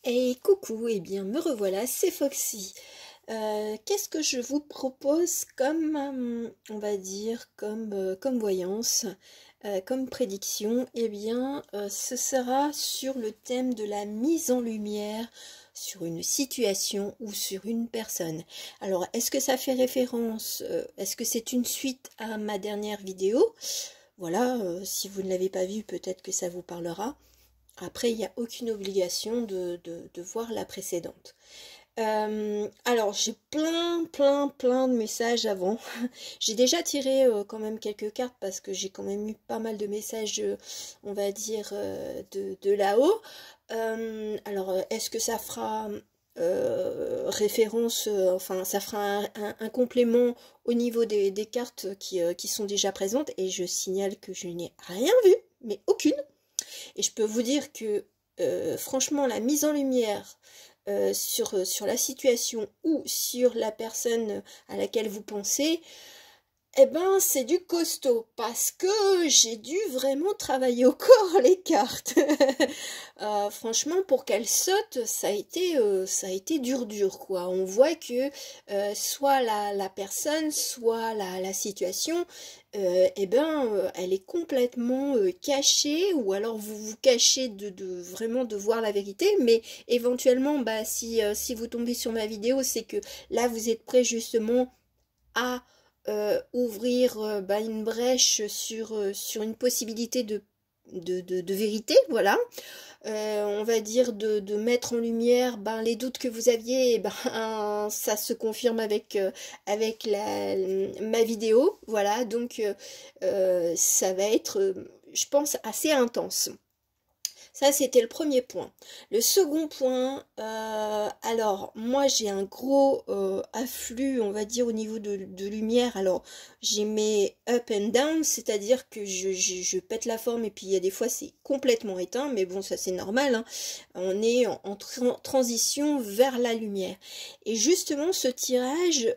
Et coucou, et bien me revoilà, c'est Foxy. Qu'est-ce que je vous propose comme, on va dire, comme voyance, comme prédiction? Eh bien, ce sera sur le thème de la mise en lumière sur une situation ou sur une personne. Alors, est-ce que ça fait référence, est-ce que c'est une suite à ma dernière vidéo? Voilà, si vous ne l'avez pas vue, peut-être que ça vous parlera. Après, il n'y a aucune obligation de voir la précédente. Alors, j'ai plein de messages avant. J'ai déjà tiré quand même quelques cartes parce que j'ai quand même eu pas mal de messages, on va dire, de là-haut. Alors, est-ce que ça fera référence, enfin, ça fera un complément au niveau des cartes qui sont déjà présentes? Et je signale que je n'ai rien vu, mais aucune. Et je peux vous dire que franchement, la mise en lumière sur la situation ou sur la personne à laquelle vous pensez, eh ben, c'est du costaud parce que j'ai dû vraiment travailler au corps les cartes. Franchement, pour qu'elles sautent, ça a été dur quoi. On voit que soit la personne, soit la situation, eh ben, elle est complètement cachée, ou alors vous vous cachez vraiment de voir la vérité, mais éventuellement, bah, si vous tombez sur ma vidéo, c'est que là, vous êtes prêt justement à ouvrir bah, une brèche sur une possibilité de vérité, voilà. On va dire de mettre en lumière ben, les doutes que vous aviez, ben, ça se confirme avec ma vidéo, voilà, donc ça va être, je pense, assez intense. Ça, c'était le premier point. Le second point, alors, moi, j'ai un gros afflux, on va dire, au niveau de lumière. Alors, j'ai mes up and down, c'est-à-dire que je pète la forme et puis il y a des fois, c'est complètement éteint. Mais bon, ça, c'est normal, hein. On est en transition vers la lumière. Et justement, ce tirage...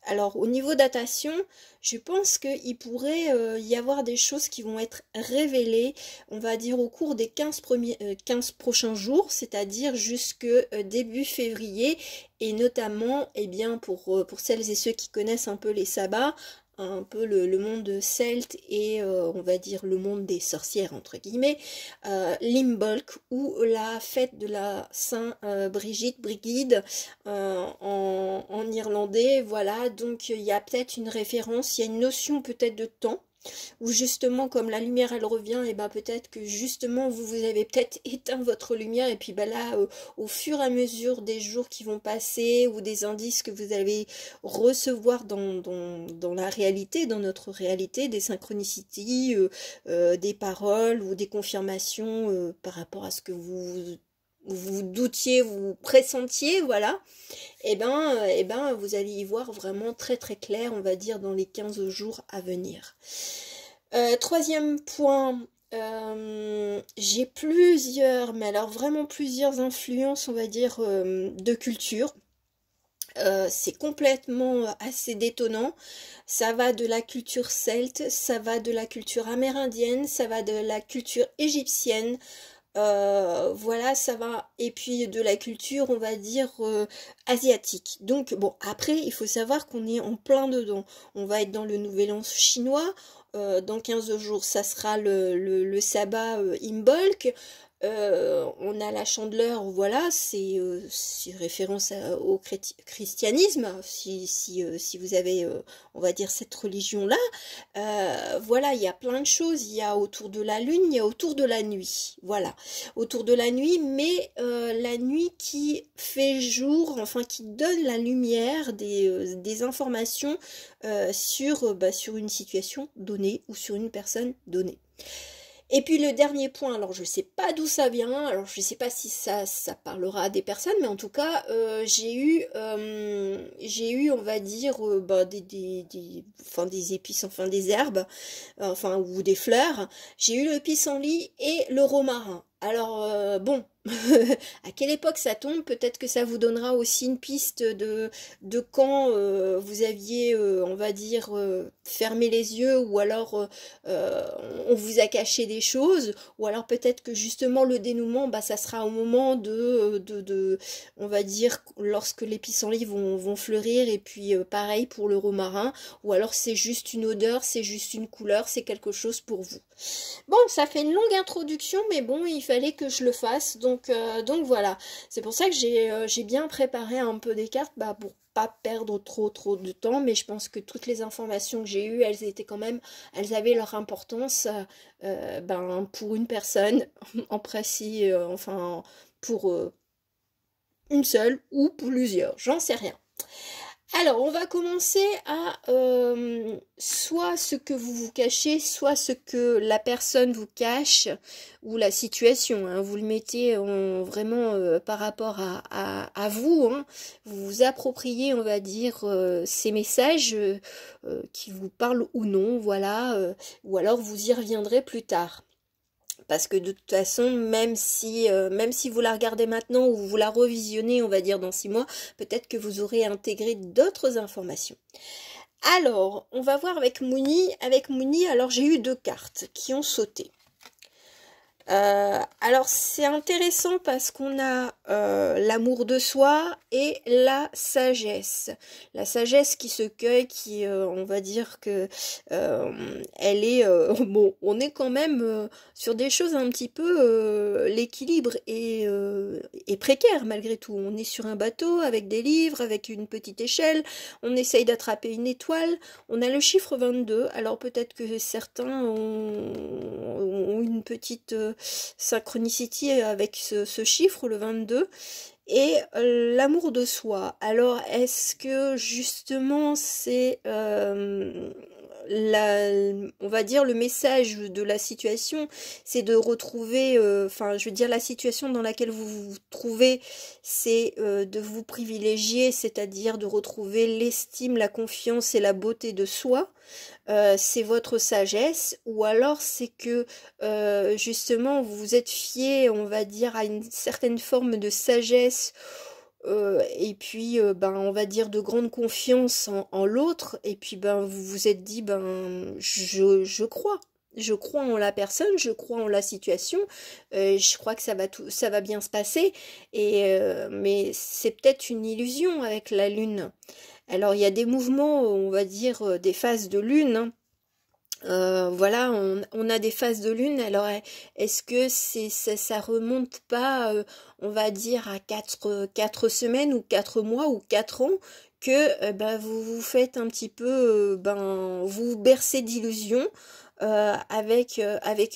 alors, au niveau datation, je pense qu'il pourrait y avoir des choses qui vont être révélées, on va dire, au cours des 15 prochains jours, c'est-à-dire jusque début février, et notamment, eh bien, pour celles et ceux qui connaissent un peu les sabbats, un peu le monde celte et on va dire le monde des sorcières entre guillemets, l'Imbolc ou la fête de la Saint Brigide en irlandais, voilà. Donc il y a peut-être une référence, il y a une notion peut-être de temps, où justement comme la lumière elle revient, et ben peut-être que justement vous avez peut-être éteint votre lumière, et puis ben là au fur et à mesure des jours qui vont passer, ou des indices que vous allez recevoir dans la réalité, dans notre réalité, des synchronicités, des paroles ou des confirmations par rapport à ce que vous doutiez, vous pressentiez, voilà, et ben vous allez y voir vraiment très clair, on va dire, dans les 15 jours à venir. Troisième point, j'ai plusieurs, mais alors vraiment plusieurs influences, on va dire, de culture. C'est complètement assez détonnant. Ça va de la culture celte, ça va de la culture amérindienne, ça va de la culture égyptienne. Voilà, ça va, et puis de la culture, on va dire, asiatique. Donc, bon, après, il faut savoir qu'on est en plein dedans. On va être dans le nouvel an chinois, dans 15 jours, ça sera le sabbat Imbolc. On a la chandeleur, voilà, c'est référence au christianisme, si vous avez, on va dire, cette religion-là. Voilà, il y a plein de choses, il y a autour de la lune, il y a autour de la nuit, voilà, autour de la nuit, mais la nuit qui fait jour, enfin qui donne la lumière, des informations sur une situation donnée ou sur une personne donnée. Et puis le dernier point, alors je sais pas d'où ça vient, alors je sais pas si ça parlera à des personnes, mais en tout cas j'ai eu on va dire bah, enfin, des épices, enfin des herbes, enfin ou des fleurs. J'ai eu le pissenlit et le romarin. Alors bon, à quelle époque ça tombe, peut-être que ça vous donnera aussi une piste de quand vous aviez, on va dire, fermé les yeux, ou alors on vous a caché des choses, ou alors peut-être que justement le dénouement, bah, ça sera au moment on va dire, lorsque les pissenlits vont fleurir, et puis pareil pour le romarin, ou alors c'est juste une odeur, c'est juste une couleur, c'est quelque chose pour vous. Bon, ça fait une longue introduction, mais bon, il fallait que je le fasse, donc voilà. C'est pour ça que j'ai bien préparé un peu des cartes, bah, pour pas perdre trop de temps, mais je pense que toutes les informations que j'ai eues, elles étaient quand même, elles avaient leur importance, ben, pour une personne, en précis, enfin, pour une seule ou plusieurs, j'en sais rien. Alors, on va commencer à soit ce que vous vous cachez, soit ce que la personne vous cache, ou la situation, hein. Vous le mettez vraiment par rapport à vous, hein. Vous vous appropriez, on va dire, ces messages qui vous parlent ou non, voilà, ou alors vous y reviendrez plus tard. Parce que de toute façon, même si vous la regardez maintenant ou vous la revisionnez, on va dire dans 6 mois, peut-être que vous aurez intégré d'autres informations. Alors, on va voir avec Mouni. Avec Mouni, alors j'ai eu 2 cartes qui ont sauté. Alors c'est intéressant parce qu'on a l'amour de soi et la sagesse. La sagesse qui se cueille, qui on va dire que elle est bon, on est quand même sur des choses un petit peu l'équilibre est précaire malgré tout. On est sur un bateau avec des livres, avec une petite échelle, on essaye d'attraper une étoile, on a le chiffre 22. Alors peut-être que certains ont une petite synchronicity avec ce chiffre, le 22, et l'amour de soi. Alors, est-ce que justement c'est on va dire le message de la situation, c'est de retrouver, enfin, je veux dire, la situation dans laquelle vous vous trouvez, c'est de vous privilégier, c'est-à-dire de retrouver l'estime, la confiance et la beauté de soi. C'est votre sagesse, ou alors c'est que justement vous vous êtes fié, on va dire, à une certaine forme de sagesse, et puis ben, on va dire de grande confiance en l'autre, et puis ben vous vous êtes dit, ben je crois en la personne, je crois en la situation, je crois que ça va bien se passer, et mais c'est peut-être une illusion avec la lune. Alors il y a des mouvements, on va dire, des phases de lune, hein. Voilà, on a des phases de lune. Alors est-ce que ça remonte pas, on va dire, à 4 semaines ou 4 mois ou 4 ans, que ben, vous vous faites un petit peu, ben, vous vous bercez d'illusions, avec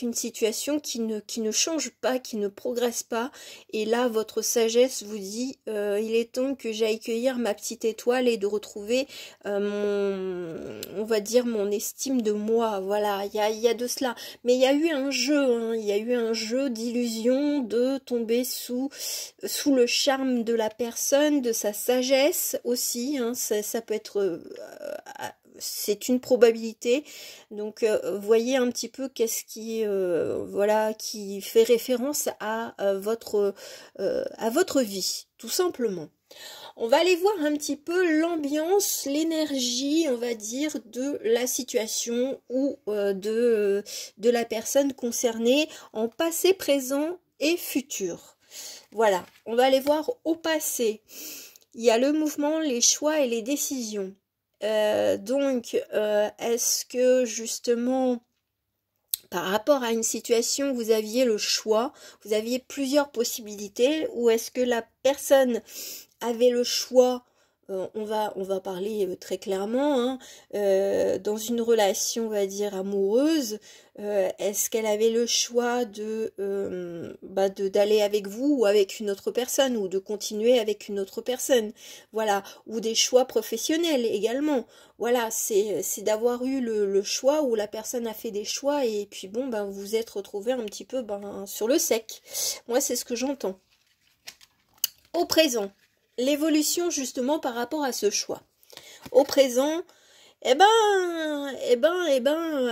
une situation qui ne change pas, qui ne progresse pas, et là votre sagesse vous dit, il est temps que j'aille cueillir ma petite étoile et de retrouver on va dire, mon estime de moi. Voilà, il y a de cela, mais il y a eu un jeu, hein, il y a eu un jeu d'illusion, de tomber sous le charme de la personne, de sa sagesse aussi, hein. Ça peut être c'est une probabilité, donc voyez un petit peu qu'est-ce qui voilà, qui fait référence à votre vie, tout simplement. On va aller voir un petit peu l'ambiance, l'énergie, on va dire, de la situation ou de la personne concernée en passé, présent et futur. Voilà, on va aller voir au passé. Il y a le mouvement, les choix et les décisions. Donc, est-ce que justement, par rapport à une situation, vous aviez le choix, vous aviez plusieurs possibilités, ou est-ce que la personne avait le choix, on va parler très clairement, hein, dans une relation, on va dire, amoureuse, est-ce qu'elle avait le choix d'aller avec vous ou avec une autre personne, ou de continuer avec une autre personne, voilà, ou des choix professionnels également, voilà, c'est d'avoir eu le choix, où la personne a fait des choix, et puis bon, ben vous vous êtes retrouvés un petit peu sur le sec. Moi, c'est ce que j'entends. Au présent, l'évolution justement par rapport à ce choix. Au présent,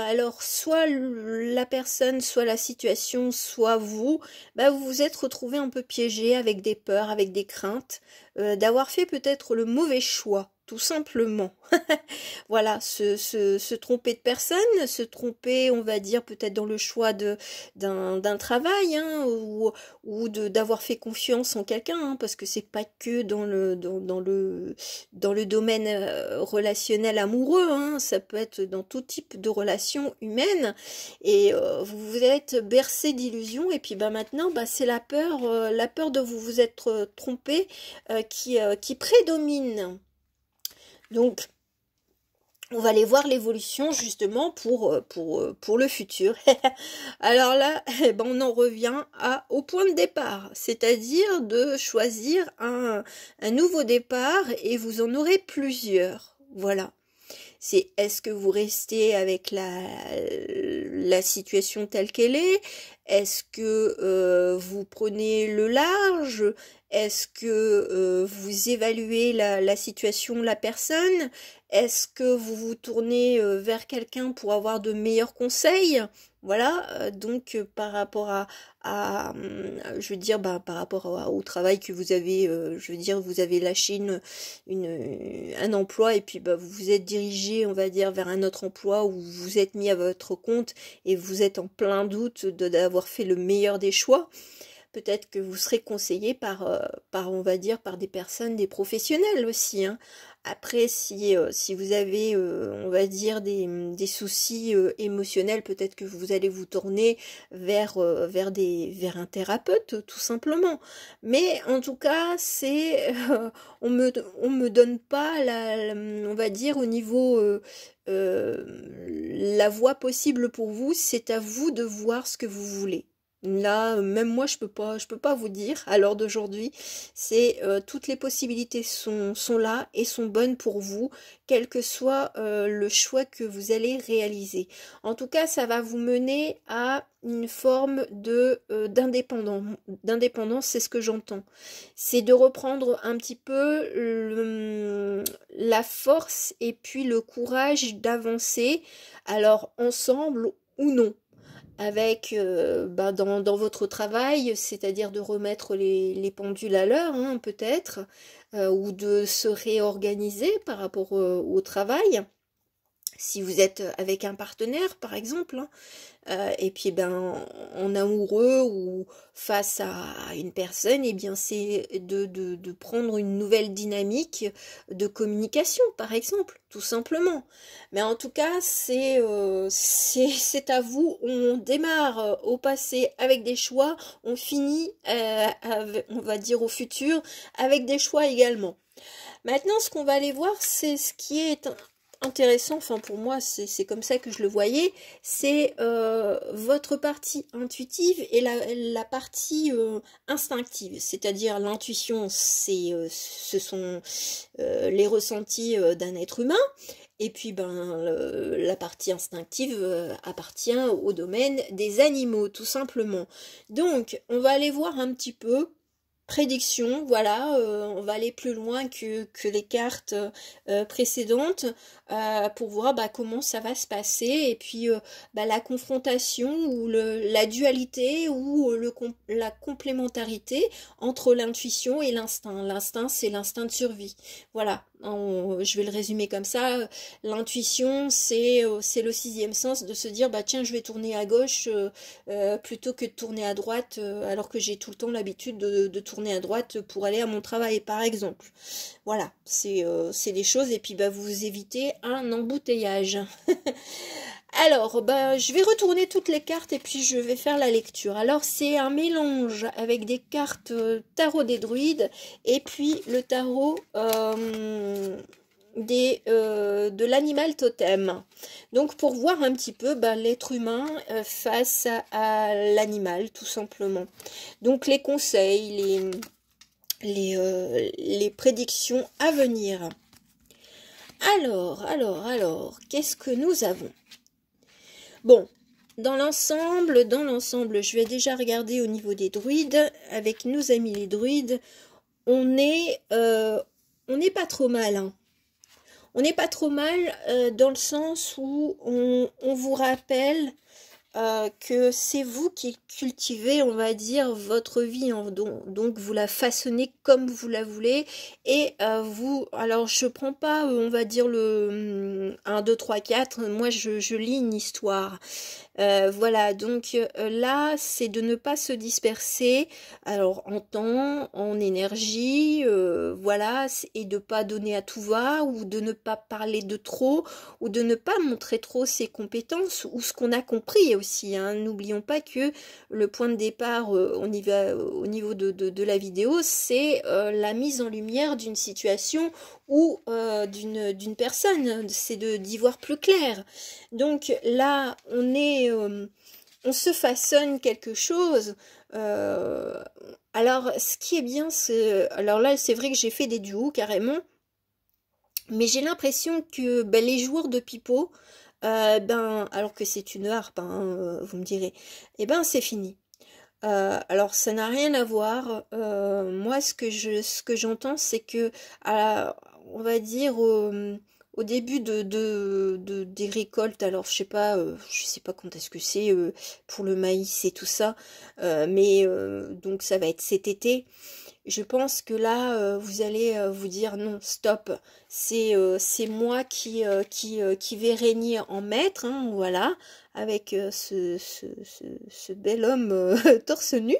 Alors soit la personne, soit la situation, soit vous, bah, vous vous êtes retrouvé un peu piégé avec des peurs, avec des craintes, d'avoir fait peut-être le mauvais choix, tout simplement. Voilà, se tromper de personne, se tromper, on va dire, peut-être dans le choix d'un travail, hein, ou d'avoir fait confiance en quelqu'un, hein, parce que c'est pas que dans le domaine relationnel amoureux, hein, ça peut être dans tout type de relations humaines, et vous vous êtes bercé d'illusions, et puis bah maintenant, bah, c'est la peur de vous être trompé qui prédomine. Donc, on va aller voir l'évolution justement pour le futur. Alors là, eh ben, on en revient au point de départ, c'est-à-dire de choisir un nouveau départ et vous en aurez plusieurs. Voilà. C'est est-ce que vous restez avec la situation telle qu'elle est? Est-ce que vous prenez le large? Est-ce que vous évaluez la situation, la personne? Est-ce que vous vous tournez vers quelqu'un pour avoir de meilleurs conseils? Voilà, donc par rapport je veux dire, bah, par rapport au travail que vous avez, je veux dire, vous avez lâché un emploi et puis bah, vous vous êtes dirigé, on va dire, vers un autre emploi où vous vous êtes mis à votre compte et vous êtes en plein doute d'avoir fait le meilleur des choix. Peut-être que vous serez conseillé on va dire, par des personnes, des professionnels aussi, hein. Après, si vous avez, on va dire, des soucis émotionnels, peut-être que vous allez vous tourner vers un thérapeute, tout simplement. Mais en tout cas, on me donne pas on va dire, au niveau la voie possible pour vous. C'est à vous de voir ce que vous voulez. Là, même moi, je peux pas vous dire à l'heure d'aujourd'hui. Toutes les possibilités sont là et sont bonnes pour vous, quel que soit le choix que vous allez réaliser. En tout cas, ça va vous mener à une forme d'indépendance, c'est ce que j'entends. C'est de reprendre un petit peu la force et puis le courage d'avancer, alors ensemble ou non avec dans votre travail, c'est-à-dire de remettre les pendules à l'heure, hein, peut-être, ou de se réorganiser par rapport au travail. Si vous êtes avec un partenaire, par exemple, hein, et puis en amoureux ou face à une personne, et bien c'est de prendre une nouvelle dynamique de communication, par exemple, tout simplement. Mais en tout cas, c'est à vous. On démarre au passé avec des choix, on finit, on va dire au futur, avec des choix également. Maintenant, ce qu'on va aller voir, c'est ce qui est intéressant, enfin pour moi c'est comme ça que je le voyais, c'est votre partie intuitive et la partie instinctive, c'est-à-dire l'intuition, ce sont les ressentis d'un être humain, et puis la partie instinctive appartient au domaine des animaux, tout simplement. Donc on va aller voir un petit peu prédiction, voilà, on va aller plus loin que les cartes précédentes pour voir comment ça va se passer, et puis la confrontation ou la dualité ou la complémentarité entre l'intuition et l'instinct. L'instinct, c'est l'instinct de survie. Voilà, je vais le résumer comme ça. L'intuition, c'est le sixième sens, de se dire tiens, je vais tourner à gauche plutôt que de tourner à droite alors que j'ai tout le temps l'habitude de tourner à droite pour aller à mon travail, par exemple. Voilà, c'est des choses, et puis vous évitez un embouteillage. Alors, je vais retourner toutes les cartes et puis je vais faire la lecture. Alors, c'est un mélange avec des cartes tarot des druides et puis le tarot de l'animal totem. Donc, pour voir un petit peu l'être humain face à l'animal, tout simplement. Donc, les conseils, les prédictions à venir. Alors, qu'est-ce que nous avons? Bon, dans l'ensemble, je vais déjà regarder au niveau des druides. Avec nos amis les druides, on n'est pas trop mal, hein. On n'est pas trop mal dans le sens où on vous rappelle que c'est vous qui cultivez, on va dire, votre vie, hein, donc vous la façonnez comme vous la voulez, et vous, alors je prends pas, on va dire le 1, 2, 3, 4, moi je lis une histoire. Voilà, donc là, c'est de ne pas se disperser, alors en temps, en énergie, voilà, et de pas donner à tout va, ou de ne pas parler de trop, ou de ne pas montrer trop ses compétences, ou ce qu'on a compris aussi, hein. N'oublions pas que le point de départ au niveau de la vidéo, c'est la mise en lumière d'une situation ou d'une personne, c'est d'y voir plus clair. Donc là, on se façonne quelque chose. Alors, ce qui est bien, c'est... Alors là, c'est vrai que j'ai fait des duos carrément, mais j'ai l'impression que ben, les joueurs de pipeau, ben, alors que c'est une harpe, hein, vous me direz, eh ben c'est fini. Alors ça n'a rien à voir. Moi ce que j'entends c'est que on va dire au début des récoltes, alors je sais pas quand est-ce que c'est pour le maïs et tout ça, mais donc ça va être cet été. Je pense que là, vous allez vous dire non, stop, c'est moi qui vais régner en maître, hein, voilà, avec ce bel homme torse nu,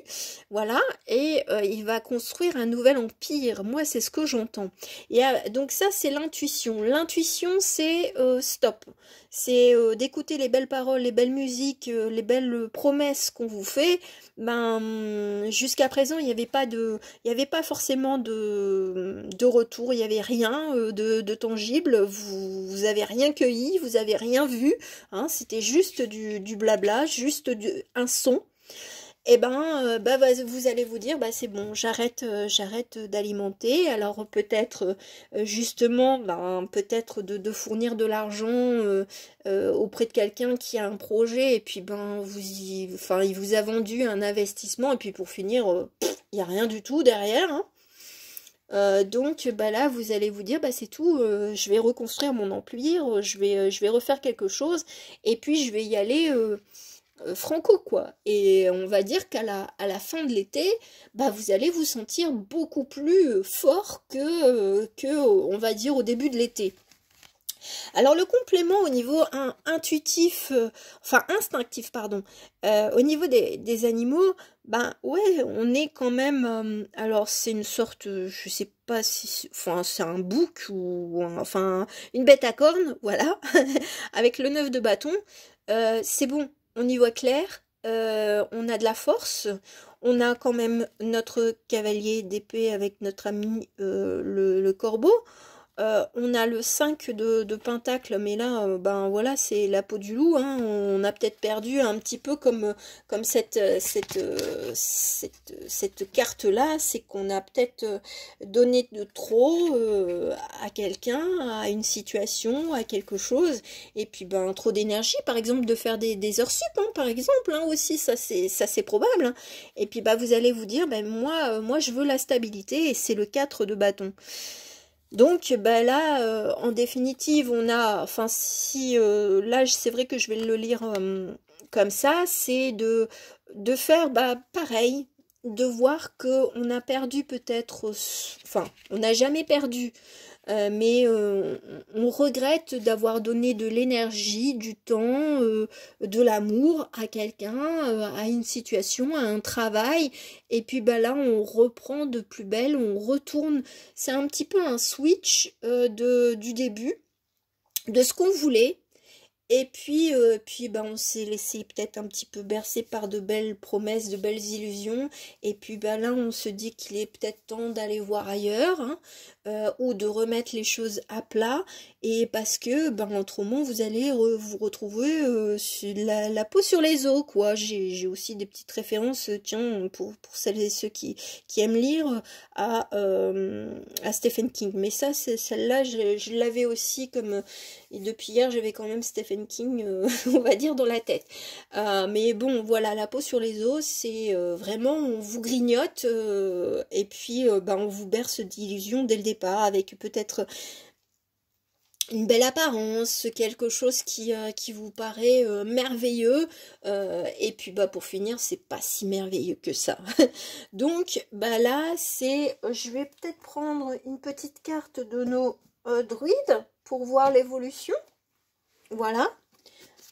voilà, et il va construire un nouvel empire. Moi, c'est ce que j'entends. Et donc ça, c'est l'intuition. L'intuition, c'est stop. C'est d'écouter les belles paroles, les belles musiques, les belles promesses qu'on vous fait. Ben, jusqu'à présent, il n'y avait pas forcément de retour, il n'y avait rien de tangible, vous avez rien cueilli, vous avez rien vu, hein, c'était juste du blabla, juste un son. Et ben, bah, vous allez vous dire, bah, c'est bon, j'arrête d'alimenter. Alors peut-être justement, ben, peut-être de fournir de l'argent auprès de quelqu'un qui a un projet et puis ben enfin, il vous a vendu un investissement et puis pour finir, il n'y a rien du tout derrière, hein. Donc bah là vous allez vous dire bah c'est tout, je vais reconstruire mon empire, je vais refaire quelque chose et puis je vais y aller franco quoi. Et on va dire à la fin de l'été, bah vous allez vous sentir beaucoup plus fort que on va dire au début de l'été. Alors le complément au niveau intuitif, enfin instinctif pardon, au niveau des animaux, ben ouais on est quand même, alors c'est une sorte, je sais pas si, enfin c'est un bouc ou enfin une bête à cornes, voilà, avec le 9 de bâton, c'est bon, on y voit clair, on a de la force, on a quand même notre cavalier d'épée avec notre ami le corbeau. On a le 5 de pentacle, mais là, ben voilà, c'est la peau du loup, hein. On a peut-être perdu un petit peu comme cette carte-là, c'est qu'on a peut-être donné de trop à quelqu'un, à une situation, à quelque chose, et puis ben trop d'énergie, par exemple, de faire des heures sup, hein, par exemple, hein, aussi, ça c'est probable, hein. Et puis bah vous allez vous dire, ben moi je veux la stabilité, et c'est le 4 de bâton. Donc bah là, en définitive, on a, enfin si, là c'est vrai que je vais le lire comme ça, c'est de faire bah, pareil, de voir qu'on a perdu peut-être, enfin on n'a jamais perdu, mais on regrette d'avoir donné de l'énergie, du temps, de l'amour à quelqu'un, à une situation, à un travail, et puis bah là on reprend de plus belle, on retourne, c'est un petit peu un switch du début, de ce qu'on voulait. Et puis ben, on s'est laissé peut-être un petit peu bercer par de belles promesses, de belles illusions. Et puis ben, là, on se dit qu'il est peut-être temps d'aller voir ailleurs, hein, ou de remettre les choses à plat. Et parce que, ben, autrement, vous allez vous retrouver sur la peau sur les os, quoi. J'ai aussi des petites références, tiens, pour celles et ceux qui aiment lire, à Stephen King. Mais ça, celle-là, je l'avais aussi comme... Et depuis hier, j'avais quand même Stephen King, on va dire, dans la tête. Mais bon, voilà, la peau sur les os, c'est vraiment, on vous grignote, et puis ben, on vous berce d'illusions dès le départ, avec peut-être une belle apparence, quelque chose qui vous paraît merveilleux, et puis bah pour finir c'est pas si merveilleux que ça. Donc bah là c'est, je vais peut-être prendre une petite carte de nos druides pour voir l'évolution. Voilà,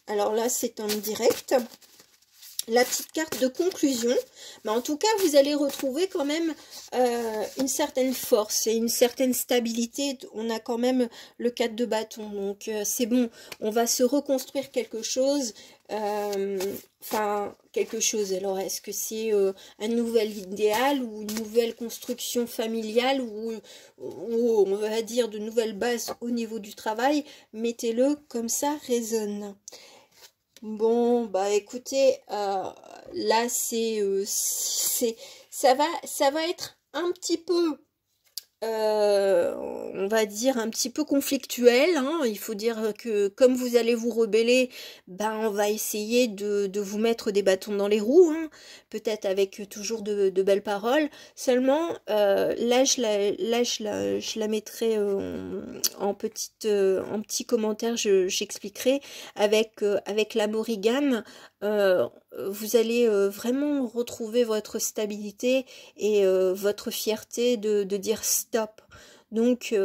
alors là c'est en direct. La petite carte de conclusion, mais en tout cas vous allez retrouver quand même une certaine force et une certaine stabilité. On a quand même le 4 de bâton, donc c'est bon, on va se reconstruire quelque chose, enfin quelque chose. Alors est-ce que c'est un nouvel idéal ou une nouvelle construction familiale ou on va dire de nouvelles bases au niveau du travail? Mettez-le comme ça résonne. Bon, bah écoutez, là ça va être un petit peu, on va dire un petit peu conflictuel, hein. Il faut dire que comme vous allez vous rebeller, ben on va essayer de vous mettre des bâtons dans les roues, hein. Peut-être avec toujours de belles paroles. Seulement, là je la mettrai en petit commentaire, j'expliquerai avec la Morrigan. Vous allez vraiment retrouver votre stabilité et votre fierté de dire stop. Donc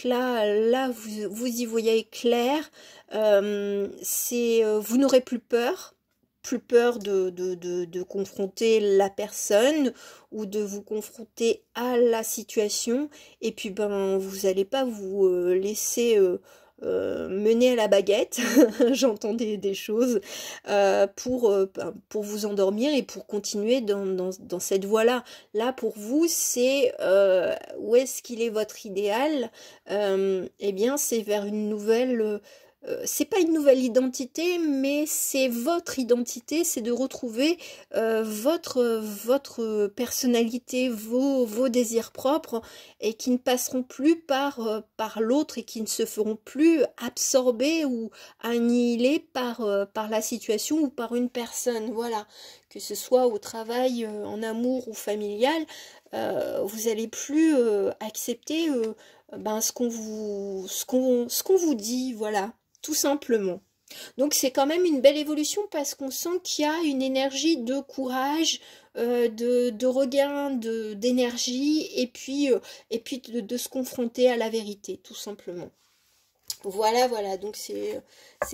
là vous y voyez clair. Vous n'aurez plus peur de confronter la personne ou de vous confronter à la situation, et puis ben vous n'allez pas vous laisser mener à la baguette. J'entends des choses pour vous endormir et pour continuer dans cette voie-là. Là, pour vous, c'est où est-ce qu'il est votre idéal? Eh bien, c'est vers une nouvelle... c'est pas une nouvelle identité, mais c'est votre identité, c'est de retrouver votre personnalité, vos désirs propres, et qui ne passeront plus par l'autre et qui ne se feront plus absorber ou annihiler par la situation ou par une personne. Voilà, que ce soit au travail, en amour ou familial, vous allez plus accepter ben, ce qu'on vous dit, voilà. Tout simplement. Donc c'est quand même une belle évolution parce qu'on sent qu'il y a une énergie de courage, de regain d'énergie, et puis de se confronter à la vérité, tout simplement. Voilà, donc c'est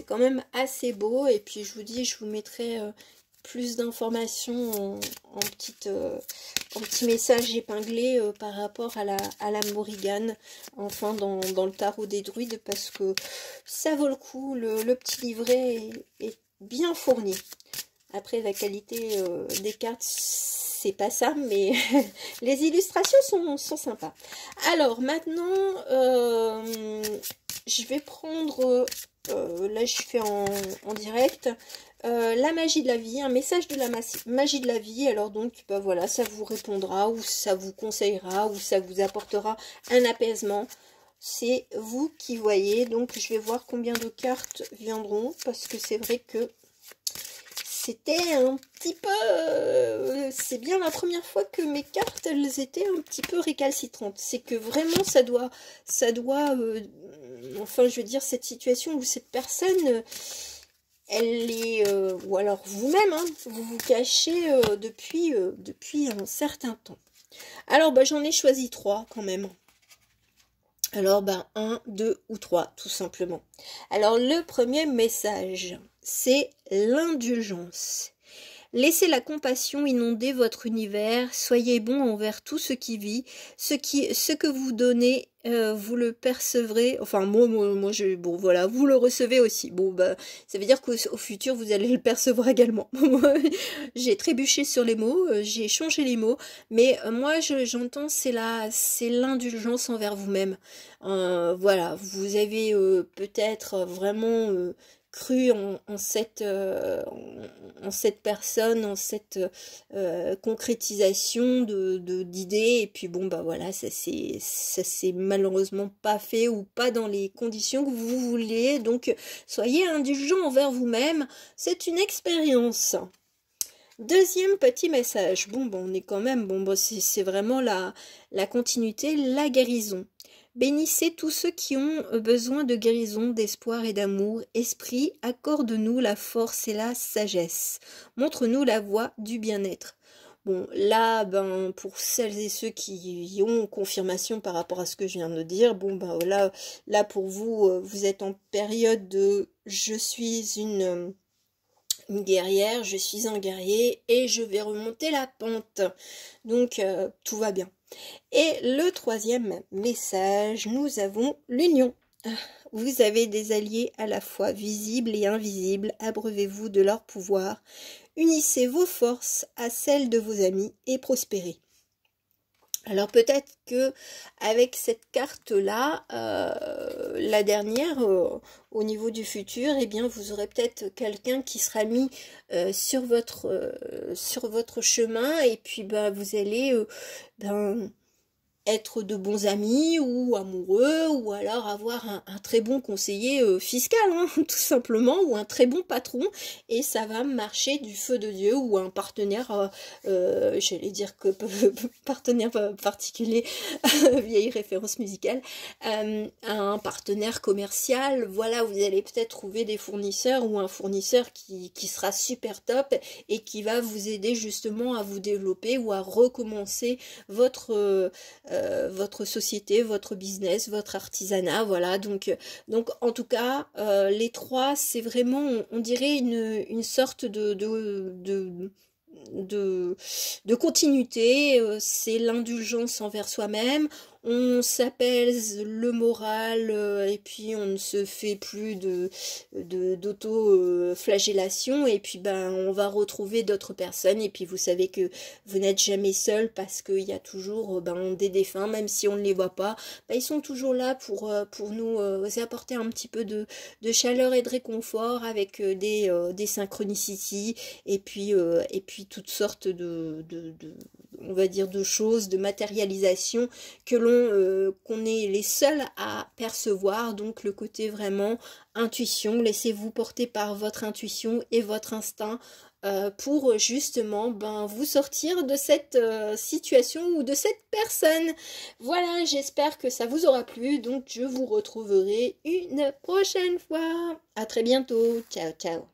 quand même assez beau. Et puis je vous dis, je vous mettrai plus d'informations en petit message épinglé par rapport à la Morrigan, enfin dans le tarot des druides, parce que ça vaut le coup. Le petit livret est bien fourni. Après, la qualité des cartes, c'est pas ça, mais les illustrations sont sympas. Alors maintenant, je vais prendre, là je fais en direct, la magie de la vie, un message de la magie de la vie. Alors donc, bah voilà, ça vous répondra, ou ça vous conseillera, ou ça vous apportera un apaisement. C'est vous qui voyez. Donc je vais voir combien de cartes viendront, parce que c'est vrai que c'était un petit peu... c'est bien la première fois que mes cartes, elles étaient un petit peu récalcitrantes. C'est que vraiment, ça doit enfin, je veux dire, cette situation où cette personne, elle est... ou alors vous-même, hein, vous vous cachez depuis un certain temps. Alors, bah, j'en ai choisi 3 quand même. Alors, ben, 1, 2 ou 3, tout simplement. Alors, le premier message, c'est l'indulgence. Laissez la compassion inonder votre univers, soyez bon envers tout ce qui vit, ce que vous donnez, vous le percevrez, enfin bon voilà, vous le recevez aussi. Bon bah ça veut dire qu'au futur vous allez le percevoir également. J'ai trébuché sur les mots, j'ai changé les mots, mais moi j'entends c'est l'indulgence envers vous-même. Voilà, vous avez peut-être vraiment cru en cette personne, en cette concrétisation d'idées, et puis bon bah voilà, ça s'est malheureusement pas fait, ou pas dans les conditions que vous vouliez. Donc soyez indulgent envers vous-même, c'est une expérience. Deuxième petit message. Bon, on est quand même, c'est vraiment la continuité, la guérison. Bénissez tous ceux qui ont besoin de guérison, d'espoir et d'amour. Esprit, accorde-nous la force et la sagesse. Montre-nous la voie du bien-être. Bon, là, pour celles et ceux qui ont confirmation par rapport à ce que je viens de dire, là pour vous, vous êtes en période de « je suis une guerrière, je suis un guerrier et je vais remonter la pente ». Donc, tout va bien. Et le troisième message, nous avons l'union. Vous avez des alliés à la fois visibles et invisibles, abreuvez-vous de leur pouvoir, unissez vos forces à celles de vos amis et prospérez. Alors peut-être que avec cette carte-là, la dernière, au niveau du futur, eh bien vous aurez peut-être quelqu'un qui sera mis sur votre chemin et puis vous allez être de bons amis ou amoureux ou alors avoir un très bon conseiller fiscal, hein, tout simplement, ou un très bon patron et ça va marcher du feu de Dieu ou un partenaire, j'allais dire que partenaire particulier, vieille référence musicale, un partenaire commercial, voilà, vous allez peut-être trouver des fournisseurs ou un fournisseur qui sera super top et qui va vous aider justement à vous développer ou à recommencer votre société, votre business, votre artisanat, voilà, donc en tout cas, les trois, c'est vraiment, on dirait une sorte de continuité, c'est l'indulgence envers soi-même, on s'apaise le moral et puis on ne se fait plus d'auto-flagellation et puis on va retrouver d'autres personnes et puis vous savez que vous n'êtes jamais seul parce qu'il y a toujours des défunts, même si on ne les voit pas, ils sont toujours là pour nous apporter un petit peu de chaleur et de réconfort avec des synchronicités et puis toutes sortes on va dire de choses, de matérialisation qu'on est les seuls à percevoir, donc le côté vraiment intuition, laissez-vous porter par votre intuition et votre instinct pour justement vous sortir de cette situation ou de cette personne. Voilà, j'espère que ça vous aura plu, donc je vous retrouverai une prochaine fois. À très bientôt, ciao ciao.